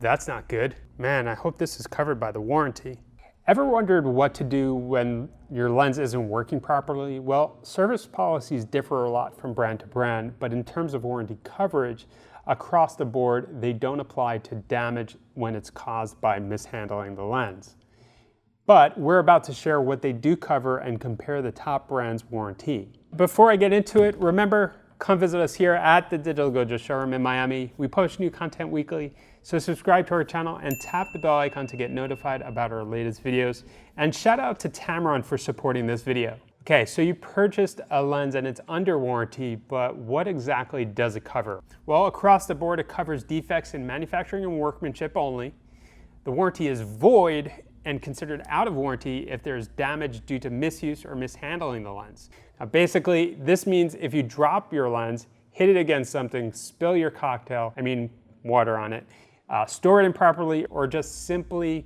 that's not good. Man, I hope this is covered by the warranty. Ever wondered what to do when your lens isn't working properly? Well, service policies differ a lot from brand to brand, but in terms of warranty coverage, across the board, they don't apply to damage when it's caused by mishandling the lens. But we're about to share what they do cover and compare the top brand's warranty. Before I get into it, remember, come visit us here at the Digital Goja showroom in Miami. We post new content weekly, so subscribe to our channel and tap the bell icon to get notified about our latest videos. And shout out to Tamron for supporting this video. Okay, so you purchased a lens and it's under warranty, but what exactly does it cover? Well, across the board, it covers defects in manufacturing and workmanship only. The warranty is void and considered out of warranty if there's damage due to misuse or mishandling the lens. Now basically, this means if you drop your lens, hit it against something, spill your cocktail, water on it, store it improperly, or just simply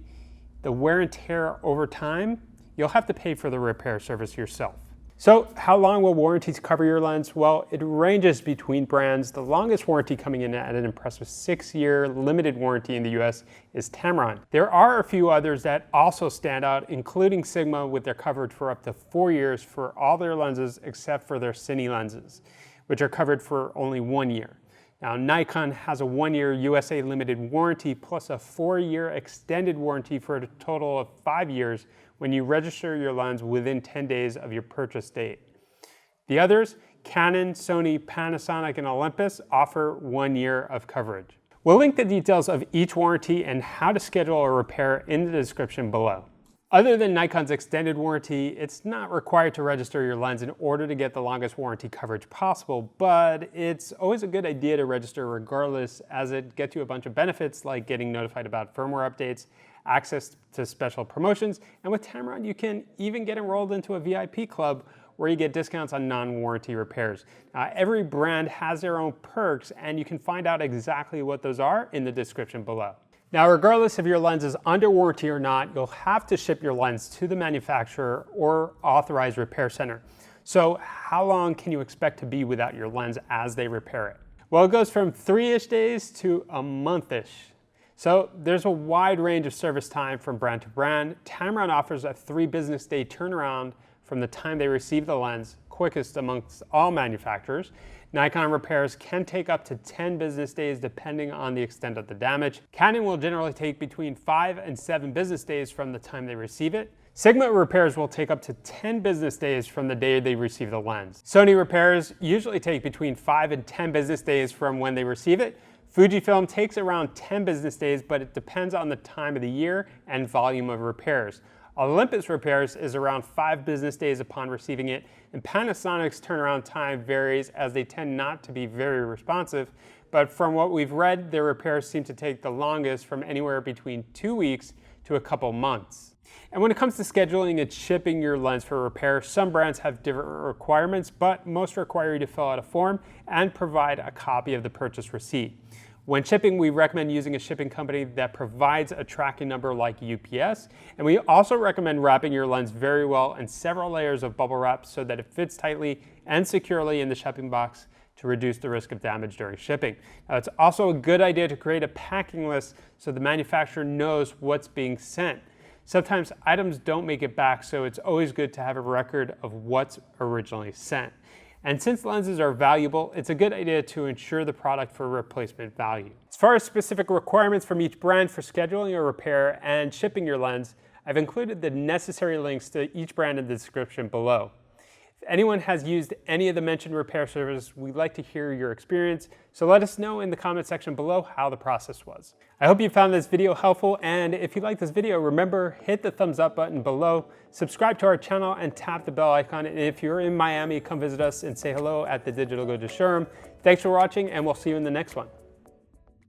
the wear and tear over time, you'll have to pay for the repair service yourself. So how long will warranties cover your lens? Well, it ranges between brands. The longest warranty coming in at an impressive 6-year limited warranty in the US is Tamron. There are a few others that also stand out, including Sigma with their coverage for up to 4 years for all their lenses except for their Cine lenses, which are covered for only 1 year. Now, Nikon has a 1-year USA limited warranty plus a 4-year extended warranty for a total of 5 years when you register your lens within 10 days of your purchase date. The others, Canon, Sony, Panasonic, and Olympus, offer 1 year of coverage. We'll link the details of each warranty and how to schedule a repair in the description below. Other than Nikon's extended warranty, it's not required to register your lens in order to get the longest warranty coverage possible, but it's always a good idea to register regardless, as it gets you a bunch of benefits like getting notified about firmware updates, access to special promotions, and with Tamron you can even get enrolled into a VIP club where you get discounts on non-warranty repairs. Every brand has their own perks, and you can find out exactly what those are in the description below. Now, regardless if your lens is under warranty or not, you'll have to ship your lens to the manufacturer or authorized repair center. So how long can you expect to be without your lens as they repair it? Well, it goes from 3-ish days to a month-ish. So there's a wide range of service time from brand to brand. Tamron offers a 3 business day turnaround from the time they receive the lens, quickest amongst all manufacturers. Nikon repairs can take up to 10 business days depending on the extent of the damage. Canon will generally take between 5 and 7 business days from the time they receive it. Sigma repairs will take up to 10 business days from the day they receive the lens. Sony repairs usually take between 5 and 10 business days from when they receive it. Fujifilm takes around 10 business days, but it depends on the time of the year and volume of repairs. Olympus repairs is around 5 business days upon receiving it, and Panasonic's turnaround time varies as they tend not to be very responsive, but from what we've read, their repairs seem to take the longest, from anywhere between 2 weeks to a couple months. And when it comes to scheduling and shipping your lens for repair, some brands have different requirements, but most require you to fill out a form and provide a copy of the purchase receipt. When shipping, we recommend using a shipping company that provides a tracking number like UPS, and we also recommend wrapping your lens very well in several layers of bubble wrap so that it fits tightly and securely in the shipping box to reduce the risk of damage during shipping. Now, it's also a good idea to create a packing list so the manufacturer knows what's being sent. Sometimes items don't make it back, so it's always good to have a record of what's originally sent. And since lenses are valuable, it's a good idea to insure the product for replacement value. As far as specific requirements from each brand for scheduling a repair and shipping your lens, I've included the necessary links to each brand in the description below. If anyone has used any of the mentioned repair services, we'd like to hear your experience, so let us know in the comment section below how the process was. I hope you found this video helpful, and if you like this video, remember, hit the thumbs up button below, subscribe to our channel, and tap the bell icon. And if you're in Miami, come visit us and say hello at the Digital Goja showroom. Thanks for watching, and we'll see you in the next one.